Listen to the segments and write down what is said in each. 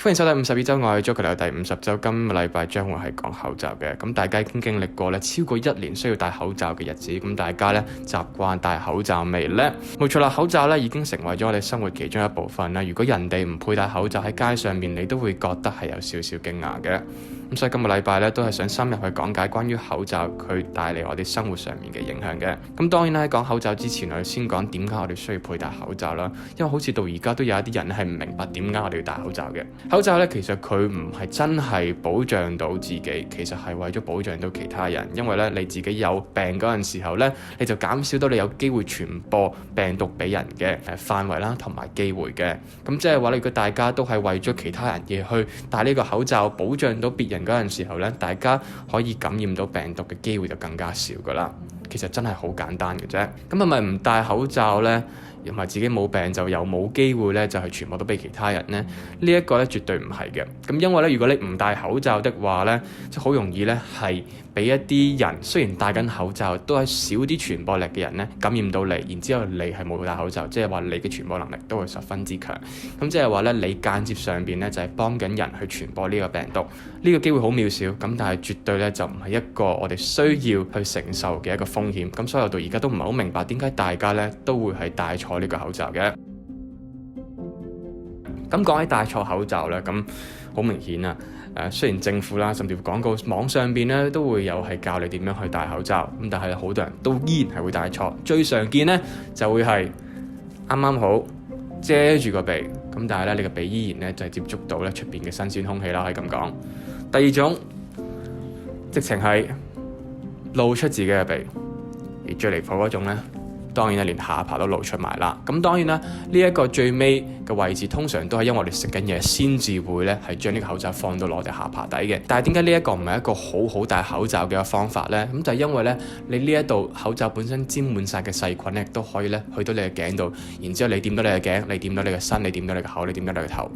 歡迎收睇52週，我係 Joker，第50週，今個禮拜將會係講口罩嘅。咁大家已經經歷過咧超過1年需要戴口罩嘅日子，咁大家咧習慣戴口罩未呢？冇錯啦，口罩咧已經成為咗我哋生活其中一部分啦。如果人哋唔佩戴口罩喺街上面，你都會覺得係有少少驚訝嘅。咁所以今個禮拜咧都係想深入去講解關於口罩佢帶嚟我哋生活上面嘅影響嘅。咁當然啦，喺講口罩之前，我哋先講點解我哋需要佩戴口罩啦。因為好似到而家都有一啲人係唔明白點解我哋要戴口罩嘅。口罩咧其實佢唔係真係保障到自己，其實係為咗保障到其他人。因為咧你自己有病嗰陣時候咧，你就減少到你有機會傳播病毒俾人嘅範圍啦，同埋機會嘅。咁即係話，如果大家都係為咗其他人而去戴呢個口罩，保障到別人嗰陣時候咧，大家可以感染到病毒嘅機會就更加少噶啦。其實真係好簡單嘅啫。咁係咪唔戴口罩咧，又唔係自己冇病就又冇機會咧，就係傳播到俾其他人呢？呢一個咧絕對唔係嘅。咁因為咧，如果你唔戴口罩的話咧，就好容易咧係俾一啲人雖然戴緊口罩，都係少啲傳播力嘅人咧感染到你，然之後你係冇戴口罩，即係話你嘅傳播能力都會十分之強。咁即係話咧，你間接上邊咧就係幫緊人去傳播呢個病毒，呢個機會好渺小。咁但係絕對咧就唔係一個我哋需要去承受嘅一個風險。咁所以我到而家都唔係好明白點解大家咧都會係戴錯呢個口罩嘅。咁講起戴錯口罩咧，咁好明顯啊！雖然政府啦，甚至乎廣告網上邊咧都會有係教你點樣去戴口罩，咁但係好多人都依然係會戴錯。最常見咧就會係啱啱好遮住個鼻，咁但係咧你個鼻依然咧就係接觸到咧出邊嘅新鮮空氣啦，可以咁講。第二種直情係露出自己嘅鼻，而最離譜嗰種咧，當然咧連下巴都露出埋啦。咁當然啦，呢一個最尾嘅位置通常都係因為我哋食緊嘢先至會咧係將呢個口罩放到落我哋下巴底嘅。但係點解呢一個唔係一個好好戴口罩嘅一個方法呢？咁就係因為咧你呢一度口罩本身沾滿晒嘅細菌咧，都可以咧去到你嘅頸度，然之後你掂到你嘅頸，你掂到你嘅身，你掂到你嘅口，你掂到你嘅頭，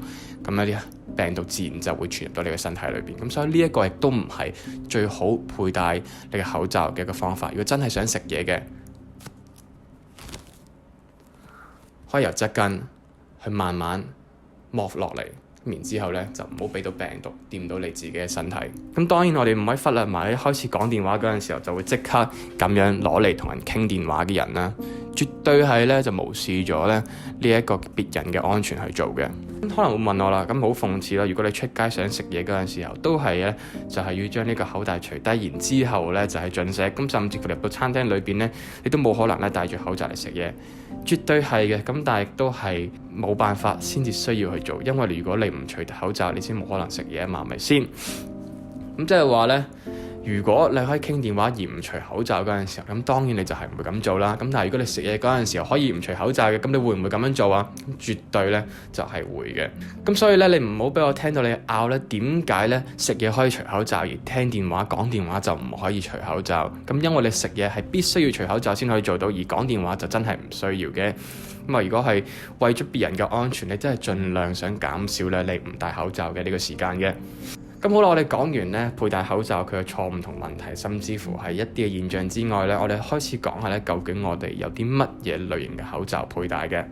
咁一啲病毒自然就會傳入到你嘅身體裏邊。咁所以呢一個亦都唔係最好佩戴你嘅口罩嘅一個方法。如果真係想食嘢嘅，可以由側根去慢慢剝落嚟，然之後咧就唔好俾到病毒掂到你自己嘅身體。咁當然我哋唔可以忽略埋一開始講電話嗰陣時候就會即刻咁樣攞嚟同人傾電話嘅人啦，絕對係咧就無視咗咧呢一個別人嘅安全去做嘅。咁可能會問我啦，咁好諷刺啦！如果你出街想食嘢嗰陣時候，都係咧就係要將呢個口罩除低，然之後咧就係進食。咁甚至乎入到餐廳裏邊咧，你都冇可能咧戴住口罩嚟食嘢，絕對係嘅。咁但係都係冇辦法先至需要去做，因為如果你唔除口罩，你先冇可能食嘢啊嘛，係咪先？咁即係話咧，如果你可以傾電話而唔除口罩嗰陣時候，咁當然你就係唔會咁做啦。咁但係如果你食嘢嗰陣時候可以唔除口罩嘅，咁你會唔會咁樣做啊？絕對咧就係會嘅。咁所以咧，你唔好俾我聽到你拗咧，點解咧食嘢可以除口罩，而聽電話講電話就唔可以除口罩？咁因為你食嘢係必須要除口罩先可以做到，而講電話就真係唔需要嘅。咁啊，如果係為咗別人嘅安全，你真係盡量想減少咧你唔戴口罩嘅呢個時間嘅。咁好啦，我哋講完咧佩戴口罩佢嘅錯誤同問題，甚至乎係一啲嘅現象之外咧，我哋開始講下咧究竟我哋有啲乜嘢類型嘅口罩佩戴嘅。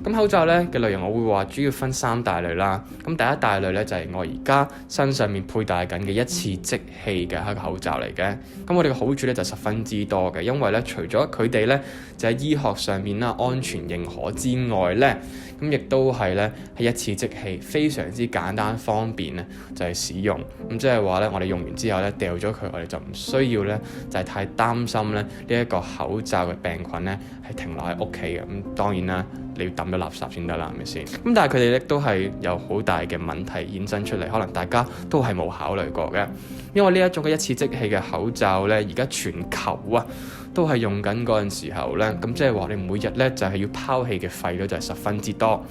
咁口罩咧嘅類型，我會話主要分3大類啦。咁第一大類咧就係我而家身上面佩戴緊嘅一次即棄嘅一個口罩嚟嘅。咁我哋嘅好處咧就十分之多嘅，因為咧除咗佢哋咧就喺醫學上面啦安全認可之外咧，咁亦都係咧係一次即棄，非常之簡單方便咧就係使用。咁即係話咧我哋用完之後咧掉咗佢，我哋就唔需要咧就係太擔心咧呢一個口罩嘅病菌咧係停留喺屋企嘅。咁當然啦，你要抌咗垃圾先得啦，係咪先？咁但係佢哋咧都係有好大嘅問題衍生出嚟，可能大家都係冇考慮過嘅。因為呢一種嘅一次即棄嘅口罩咧，而家全球啊都係用緊嗰陣時候咧，咁即係話你每日咧就係要拋棄嘅廢料就係十分之多。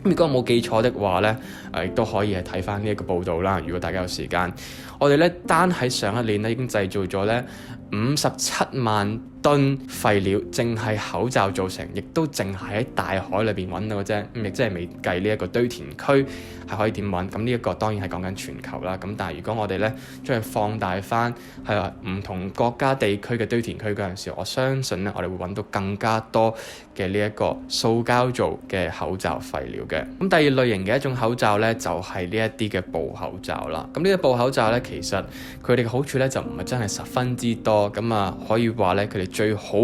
如果我冇記錯的話咧，亦都可以係睇翻呢一個報道啦。如果大家有時間，我哋咧單喺上一年咧已經製造咗咧57萬噸廢料淨係口罩造成，亦都淨係喺大海裏邊揾到嘅啫。咁亦即係未計呢一個堆填區係可以點揾。咁呢一個當然係講緊全球啦。咁但係如果我哋咧將佢放大翻係話唔同國家地區嘅堆填區嗰陣時，我相信咧我哋會揾到更加多嘅呢一個塑膠做嘅口罩廢料嘅。咁第二類型嘅一種口罩咧就係呢一啲嘅布口罩啦。咁呢個布口罩咧其實佢哋嘅好處咧就唔係真係十分之多。咁啊可以話咧佢哋最好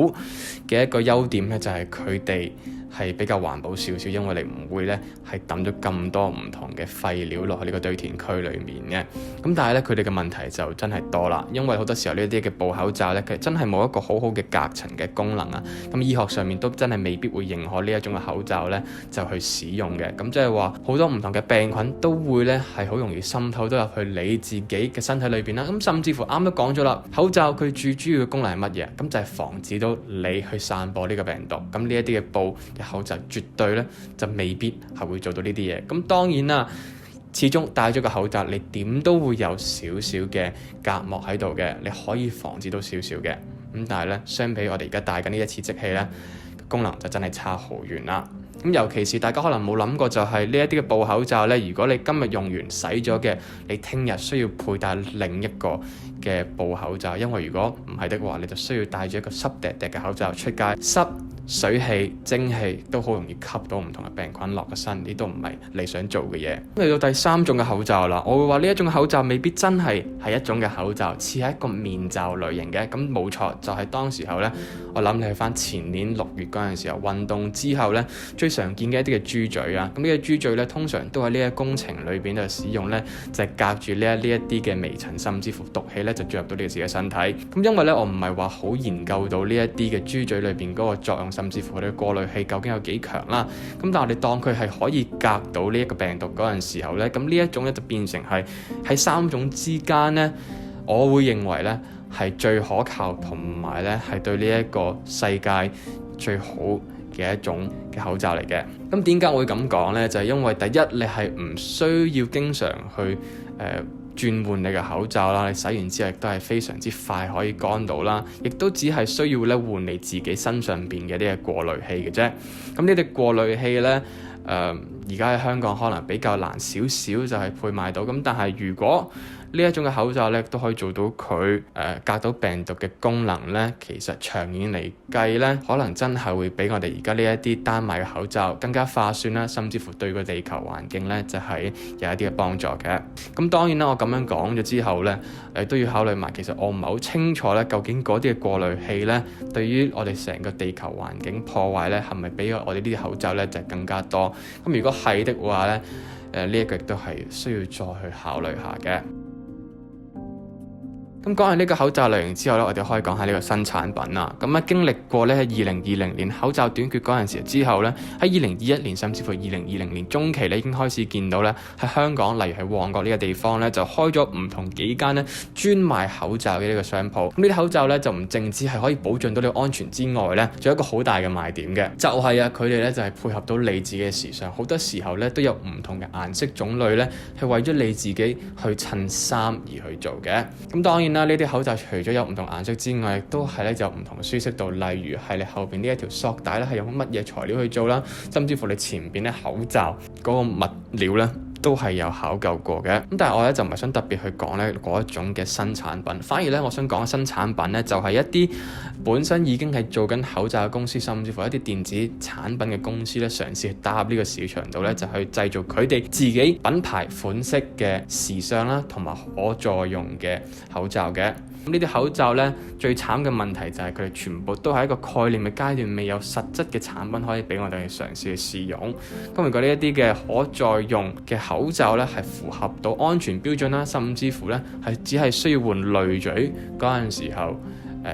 嘅一個優點咧就係佢哋係比較環保少少，因為你唔會咧係抌咗咁多唔同嘅廢料落去呢個堆填區裏面嘅。咁但係咧佢哋嘅問題就真係多啦，因為好多時候呢啲嘅布口罩咧，其實真係冇一個好好嘅隔塵嘅功能啊。咁醫學上面都真係未必會認可呢一種嘅口罩咧就去使用嘅。咁即係話好多唔同嘅病菌都會咧係好容易滲透到入去你自己嘅身體裏邊啦。咁甚至乎啱都講咗啦，口罩佢最主要嘅功能係乜嘢？咁就係防止到你去散播呢個病毒。咁呢一啲嘅布口罩絕對咧就未必係會做到呢啲嘢。咁當然啦，始終戴咗個口罩，你點都會有少少嘅隔膜喺度嘅，你可以防止到少少嘅。咁但係咧，相比我哋而家戴緊呢一次即棄咧，功能就真係差好遠啦。咁尤其是大家可能冇諗過，就係呢一啲嘅布口罩咧，如果你今日用完洗咗嘅，你聽日需要佩戴另一個嘅布口罩，因為如果唔係的話，你就需要戴住一個濕滴滴嘅口罩出街，濕水氣、蒸氣都好容易吸到唔同嘅病菌落個身，呢都唔係你想做嘅嘢。咁嚟到第三種嘅口罩啦，我會話呢一種口罩未必真係一種嘅口罩，似係一個面罩類型嘅。咁冇錯，就係當時候呢，我諗你去翻前年6月嗰陣時候運動之後呢，最常見嘅一啲嘅豬嘴啊。咁呢個豬嘴呢，通常都喺呢一個工程裏邊度使用呢，就係隔住呢一啲嘅微塵，甚至乎毒氣呢，就進入到你自己身體。咁因為呢，我唔係話好研究到呢一啲嘅豬嘴裏邊嗰個作用，甚至乎佢哋嘅過濾器究竟有幾強啦。咁但係我哋當佢係可以隔到呢一個病毒嗰陣時候呢，咁呢一種呢，就變成係喺三種之間呢，我會認為呢係最可靠同埋呢係對呢一個世界最好嘅一種嘅口罩嚟嘅。咁點解我會咁講呢？就係因為第一，你係唔需要經常去轉換你嘅口罩啦，你洗完之後亦都係非常之快可以乾到啦，亦都只係需要咧換你自己身上邊嘅呢個過濾器嘅啫。咁呢啲過濾器咧，而家喺香港可能比較難少少就係配買到。咁但係如果呢一種嘅口罩咧都可以做到佢隔到病毒嘅功能咧，其實長遠嚟計咧，可能真係會比我哋而家呢一啲單買嘅口罩更加划算啦，甚至乎對個地球環境咧就係有一啲嘅幫助嘅。咁當然啦，我咁樣講咗之後咧，都要考慮埋，其實我唔係好清楚咧，究竟嗰啲嘅過濾器咧，對於我哋成個地球環境破壞咧，係咪比我哋呢啲口罩咧就更加多？咁如果係的話咧，呢一個亦都係需要再去考慮下嘅。咁講完呢個口罩類型之後咧，我哋可以講下呢個新產品啦。咁經歷過咧喺2020年口罩短缺嗰陣時之後咧，喺2021年甚至乎2020年中期咧，已經開始見到咧喺香港，例如喺旺角呢個地方咧，就開咗唔同幾間咧專賣口罩嘅呢個商鋪。咁呢啲口罩咧就唔淨止係可以保障到你安全之外咧，仲有一個好大嘅賣點嘅，就係佢哋咧就係配合到你自己嘅時尚，好多時候咧都有唔同嘅顏色種類咧，係為咗你自己去襯衫而去做嘅。咁當然呢啲口罩除咗有唔同顏色之外，亦都係咧有唔同嘅舒適度，例如係你後邊呢一條索帶咧係用乜嘢材料去做啦，甚至乎你前邊咧口罩嗰個物料咧都係有考究過嘅。咁但係我咧就唔係想特別去講咧嗰一種嘅新產品，反而咧我想講嘅新產品咧就係一啲本身已經係做緊口罩嘅公司，甚至乎一啲電子產品嘅公司咧，嘗試去打入呢個市場度咧，就去製造佢哋自己品牌款式嘅時尚啦，同埋可再用嘅口罩嘅。咁呢啲口罩咧最慘嘅問題就係佢哋全部都係一個概念嘅階段，未有實質嘅產品可以俾我哋去嘗試去試用。咁如果呢一啲嘅可再用嘅口罩咧係符合到安全標準啦，甚至乎咧係只係需要換濾嘴嗰陣時候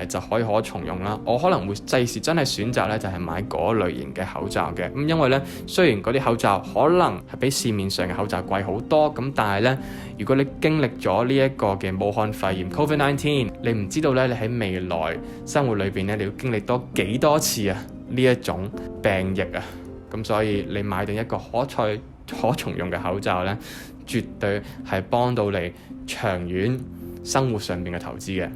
就可重用啦。我可能會第時真係選擇咧就係買嗰類型嘅口罩嘅。咁因為咧雖然嗰啲口罩可能係比市面上嘅口罩貴好多，咁但係咧如果你經歷咗呢一個嘅武漢肺炎 COVID-19， 你唔知道咧你喺未來生活裏邊咧你要經歷多幾多次啊呢一種病疫啊。咁所以你買定一個可重用嘅口罩咧，絕對係幫到你長遠生活上邊嘅投資嘅。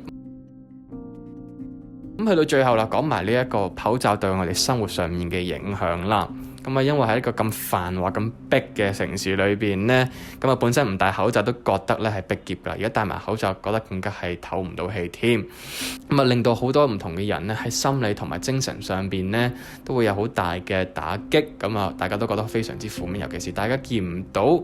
咁去到最後啦，講埋呢一個口罩對我哋生活上面嘅影響啦。咁啊，因為喺一個咁繁華、咁逼嘅城市裏邊呢，咁啊本身唔戴口罩都覺得咧係逼仄㗎，而家戴埋口罩覺得更加係唞唔到氣添。咁啊，令到好多唔同嘅人呢喺心理同埋精神上邊呢都會有好大嘅打擊。咁啊，大家都覺得非常之負面，尤其是大家見唔到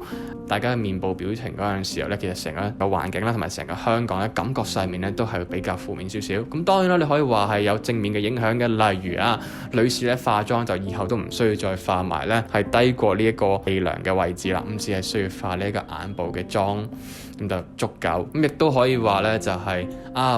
大家嘅面部表情嗰陣時候呢，其實成個環境啦，同埋成個香港咧感覺上面呢都係比較負面少少。咁當然啦，你可以話係有正面嘅影響嘅，例如啊，女士咧化妝就以後都唔需要再化埋咧係低過呢一個鼻梁嘅位置啦，咁只係需要化呢一個眼部嘅妝咁就足夠。咁亦都可以話咧就係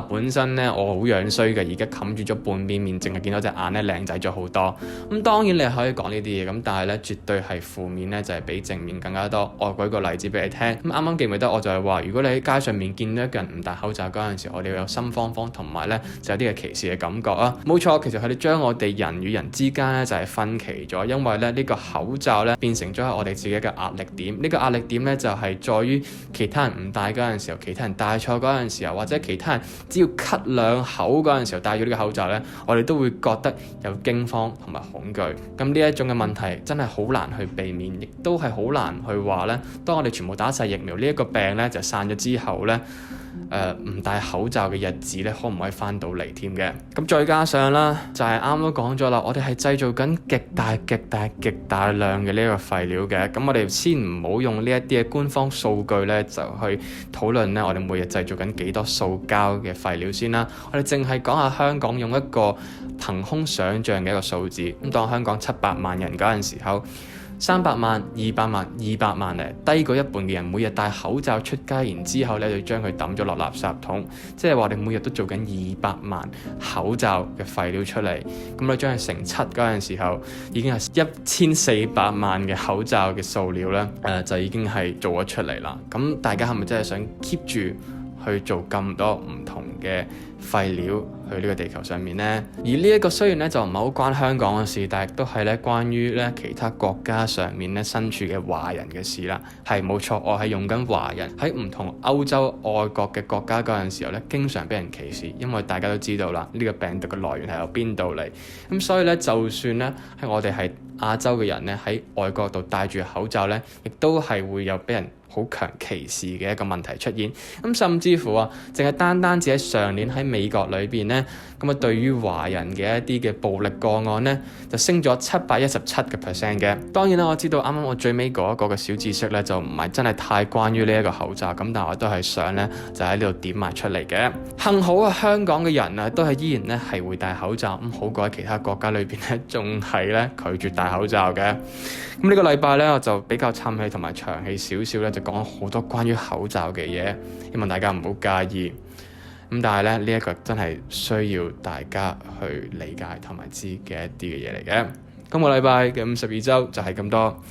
本身咧我好樣衰嘅，而家冚住咗半邊面，淨係見到隻眼咧靚仔咗好多。咁當然你可以講呢啲嘢，咁但係咧絕對係負面咧就係比正面更加多。我舉個例子俾你聽。咁啱啱記唔記得我就係話，如果你喺街上面見到一個人唔戴口罩嗰陣時，我哋會有心慌慌，同埋咧就有啲嘅歧視嘅感覺啊。冇錯，其實佢哋將我哋人與人之間咧就係分歧咗，因為咧呢個口罩咧變成咗係我哋自己嘅壓力點。呢個壓力點咧就係在於其他人唔戴嗰陣時候，其他人戴錯嗰陣時候，或者其他人只要咳兩口嗰陣時候戴咗呢個口罩咧，我哋都會覺得有驚慌同埋恐懼。咁呢一種嘅問題真係好難去避免，亦都係好難去話咧。當我哋全部打晒疫苗，呢一個病咧就散咗之後咧，唔戴口罩嘅日子咧，可唔可以翻到嚟添嘅？咁再加上啦，就係啱都講咗啦，我哋係製造緊極大量嘅呢一個廢料嘅。咁我哋先唔好用呢一啲嘅官方數據咧，就去討論咧，我哋每日製造緊幾多塑膠嘅廢料先啦。我哋淨係講下香港，用一個憑空想像嘅一個數字。咁當香港700萬人嗰陣時候，300萬、200萬、200萬咧，低過一半嘅人每日戴口罩出街，然之後咧就將佢抌咗落垃圾桶，即係話我哋每日都做緊200萬口罩嘅廢料出嚟。咁你將佢乘7嗰陣時候，已經係1400萬嘅口罩嘅塑料咧，就已經係做咗出嚟啦。咁大家係咪真係想 keep 住去做咁多唔同嘅廢料去呢個地球上面呢？而呢一個雖然咧就唔係好關香港嘅事，但係都係咧關於咧其他國家上面咧身處嘅華人嘅事啦。係冇錯，我係用緊華人喺唔同歐洲外國嘅國家嗰陣時候咧，經常俾人歧視，因為大家都知道啦，呢個病毒嘅來源係由邊度嚟。咁所以咧，就算咧係我哋係亞洲嘅人咧，喺外國度戴住口罩咧，亦都係會有俾人好強歧視嘅一個問題出現。咁甚至乎淨係單止喺上年喺美國裏邊呢，咁啊對於華人嘅一啲嘅暴力個案呢，就升咗717%嘅。當然啦，我知道啱啱我最尾嗰一個嘅小知識呢，就唔係真係太關於呢一個口罩，咁但係我都係想呢，就喺呢度點埋出嚟嘅。幸好香港嘅人啊，都係依然呢係會戴口罩，咁好過喺其他國家裏邊呢，仲係呢拒絕戴口罩嘅。咁呢個禮拜呢，我就比較沉氣同埋長氣少少呢，就講好多關於口罩嘅嘢，希望大家唔好介意。咁但係咧，呢一個真係需要大家去理解同埋知嘅一啲嘅嘢嚟嘅。今個禮拜嘅52週就係咁多，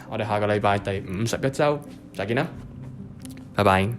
我哋下個禮拜第51週再見啦，拜拜。